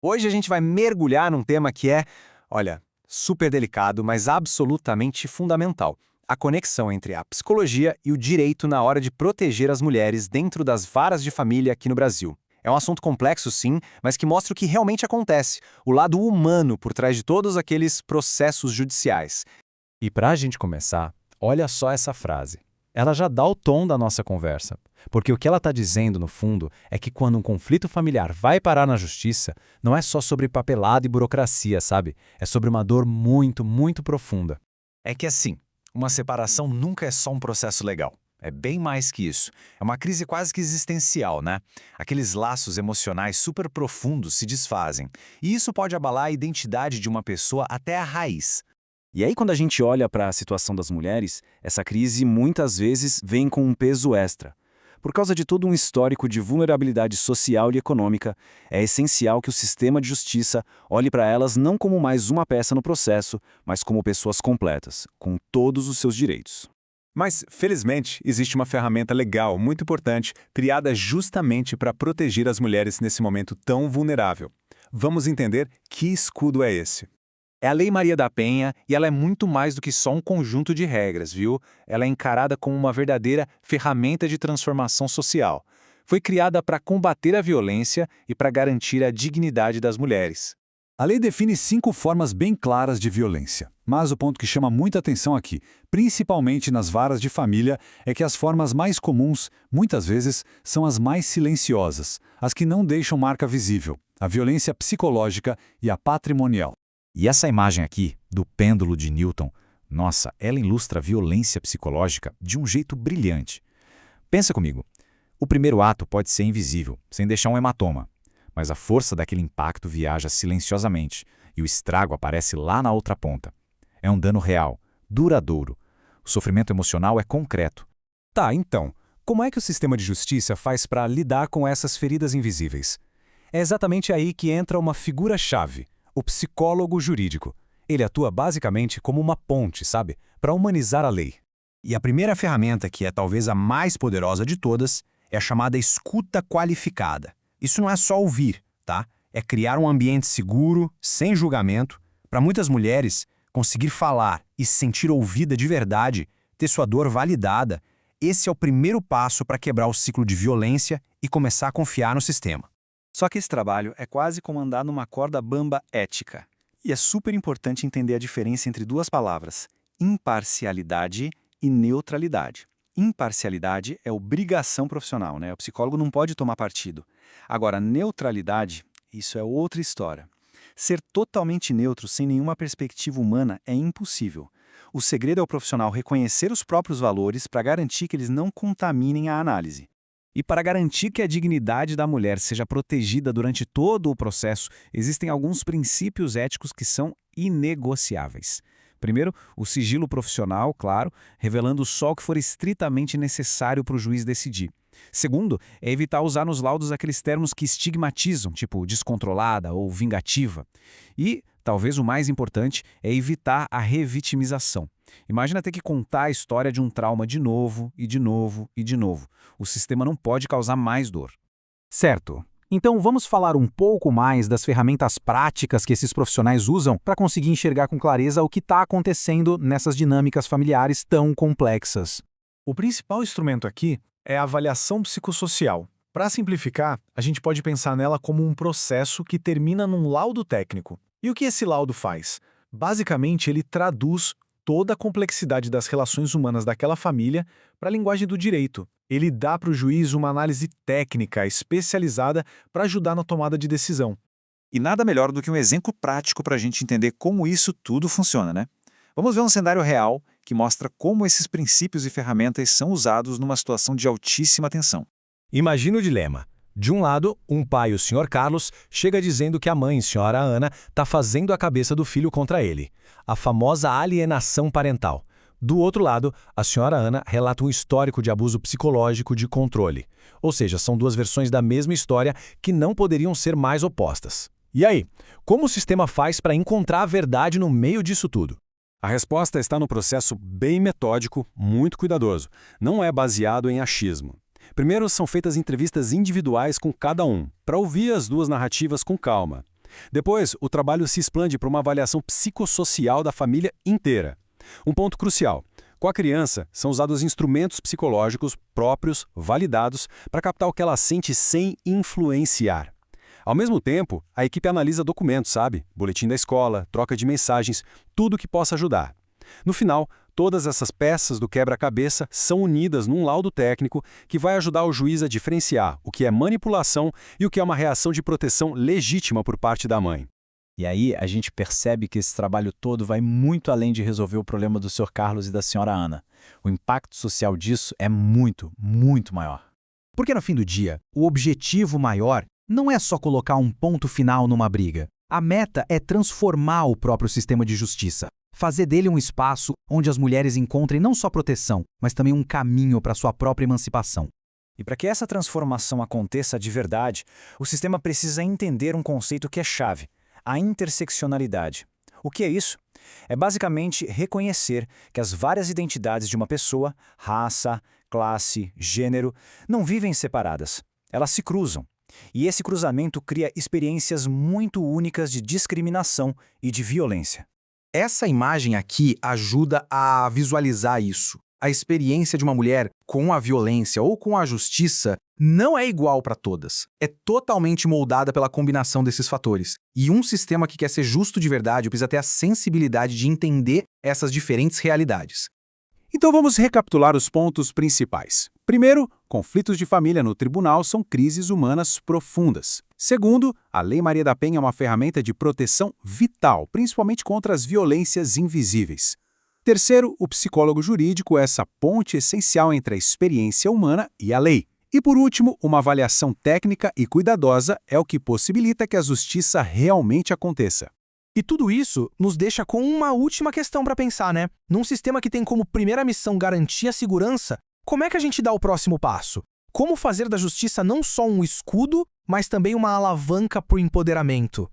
Hoje a gente vai mergulhar num tema que é, olha, super delicado, mas absolutamente fundamental. A conexão entre a psicologia e o direito na hora de proteger as mulheres dentro das varas de família aqui no Brasil. É um assunto complexo, sim, mas que mostra o que realmente acontece, o lado humano por trás de todos aqueles processos judiciais. E para a gente começar, olha só essa frase. Ela já dá o tom da nossa conversa. Porque o que ela está dizendo, no fundo, é que quando um conflito familiar vai parar na justiça, não é só sobre papelada e burocracia, sabe? É sobre uma dor muito, muito profunda. É que assim, uma separação nunca é só um processo legal. É bem mais que isso. É uma crise quase que existencial, né? Aqueles laços emocionais super profundos se desfazem. E isso pode abalar a identidade de uma pessoa até a raiz. E aí, quando a gente olha para a situação das mulheres, essa crise muitas vezes vem com um peso extra. Por causa de todo um histórico de vulnerabilidade social e econômica, é essencial que o sistema de justiça olhe para elas não como mais uma peça no processo, mas como pessoas completas, com todos os seus direitos. Mas, felizmente, existe uma ferramenta legal muito importante, criada justamente para proteger as mulheres nesse momento tão vulnerável. Vamos entender que escudo é esse. É a Lei Maria da Penha e ela é muito mais do que só um conjunto de regras, viu? Ela é encarada como uma verdadeira ferramenta de transformação social. Foi criada para combater a violência e para garantir a dignidade das mulheres. A lei define 5 formas bem claras de violência. Mas o ponto que chama muita atenção aqui, principalmente nas varas de família, é que as formas mais comuns, muitas vezes, são as mais silenciosas, as que não deixam marca visível, a violência psicológica e a patrimonial. E essa imagem aqui, do pêndulo de Newton, nossa, ela ilustra a violência psicológica de um jeito brilhante. Pensa comigo, o primeiro ato pode ser invisível, sem deixar um hematoma, mas a força daquele impacto viaja silenciosamente e o estrago aparece lá na outra ponta. É um dano real, duradouro. O sofrimento emocional é concreto. Tá, então, como é que o sistema de justiça faz para lidar com essas feridas invisíveis? É exatamente aí que entra uma figura-chave, o psicólogo jurídico. Ele atua basicamente como uma ponte, sabe? Para humanizar a lei. E a primeira ferramenta, que é talvez a mais poderosa de todas, é a chamada escuta qualificada. Isso não é só ouvir, tá? É criar um ambiente seguro, sem julgamento, para muitas mulheres conseguir falar e se sentir ouvida de verdade, ter sua dor validada. Esse é o primeiro passo para quebrar o ciclo de violência e começar a confiar no sistema. Só que esse trabalho é quase como andar numa corda bamba ética. E é super importante entender a diferença entre duas palavras, imparcialidade e neutralidade. Imparcialidade é obrigação profissional, né? O psicólogo não pode tomar partido. Agora, neutralidade, isso é outra história. Ser totalmente neutro sem nenhuma perspectiva humana é impossível. O segredo é o profissional reconhecer os próprios valores para garantir que eles não contaminem a análise. E para garantir que a dignidade da mulher seja protegida durante todo o processo, existem alguns princípios éticos que são inegociáveis. Primeiro, o sigilo profissional, claro, revelando só o que for estritamente necessário para o juiz decidir. Segundo, é evitar usar nos laudos aqueles termos que estigmatizam, tipo descontrolada ou vingativa. E, talvez o mais importante, é evitar a revitimização. Imagina ter que contar a história de um trauma de novo, e de novo, e de novo. O sistema não pode causar mais dor. Certo. Então vamos falar um pouco mais das ferramentas práticas que esses profissionais usam para conseguir enxergar com clareza o que está acontecendo nessas dinâmicas familiares tão complexas. O principal instrumento aqui é a avaliação psicossocial. Para simplificar, a gente pode pensar nela como um processo que termina num laudo técnico. E o que esse laudo faz? Basicamente, ele traduz toda a complexidade das relações humanas daquela família para a linguagem do direito. Ele dá para o juiz uma análise técnica especializada para ajudar na tomada de decisão. E nada melhor do que um exemplo prático para a gente entender como isso tudo funciona, né? Vamos ver um cenário real que mostra como esses princípios e ferramentas são usados numa situação de altíssima tensão. Imagina o dilema. De um lado, um pai, o Sr. Carlos, chega dizendo que a mãe, Sra. Ana, está fazendo a cabeça do filho contra ele. A famosa alienação parental. Do outro lado, a Sra. Ana relata um histórico de abuso psicológico de controle. Ou seja, são duas versões da mesma história que não poderiam ser mais opostas. E aí, como o sistema faz para encontrar a verdade no meio disso tudo? A resposta está no processo bem metódico, muito cuidadoso. Não é baseado em achismo. Primeiro, são feitas entrevistas individuais com cada um, para ouvir as duas narrativas com calma. Depois, o trabalho se expande para uma avaliação psicossocial da família inteira. Um ponto crucial. Com a criança, são usados instrumentos psicológicos próprios, validados, para captar o que ela sente sem influenciar. Ao mesmo tempo, a equipe analisa documentos, sabe? Boletim da escola, troca de mensagens, tudo que possa ajudar. No final, todas essas peças do quebra-cabeça são unidas num laudo técnico que vai ajudar o juiz a diferenciar o que é manipulação e o que é uma reação de proteção legítima por parte da mãe. E aí a gente percebe que esse trabalho todo vai muito além de resolver o problema do Sr. Carlos e da Sra. Ana. O impacto social disso é muito, muito maior. Porque no fim do dia, o objetivo maior não é só colocar um ponto final numa briga. A meta é transformar o próprio sistema de justiça, fazer dele um espaço onde as mulheres encontrem não só proteção, mas também um caminho para sua própria emancipação. E para que essa transformação aconteça de verdade, o sistema precisa entender um conceito que é chave: a interseccionalidade. O que é isso? É basicamente reconhecer que as várias identidades de uma pessoa, raça, classe, gênero, não vivem separadas. Elas se cruzam. E esse cruzamento cria experiências muito únicas de discriminação e de violência. Essa imagem aqui ajuda a visualizar isso. A experiência de uma mulher com a violência ou com a justiça não é igual para todas. É totalmente moldada pela combinação desses fatores. E um sistema que quer ser justo de verdade precisa ter a sensibilidade de entender essas diferentes realidades. Então vamos recapitular os pontos principais. Primeiro, conflitos de família no tribunal são crises humanas profundas. Segundo, a Lei Maria da Penha é uma ferramenta de proteção vital, principalmente contra as violências invisíveis. Terceiro, o psicólogo jurídico é essa ponte essencial entre a experiência humana e a lei. E por último, uma avaliação técnica e cuidadosa é o que possibilita que a justiça realmente aconteça. E tudo isso nos deixa com uma última questão para pensar, né? Num sistema que tem como primeira missão garantir a segurança, como é que a gente dá o próximo passo? Como fazer da justiça não só um escudo, mas também uma alavanca para o empoderamento?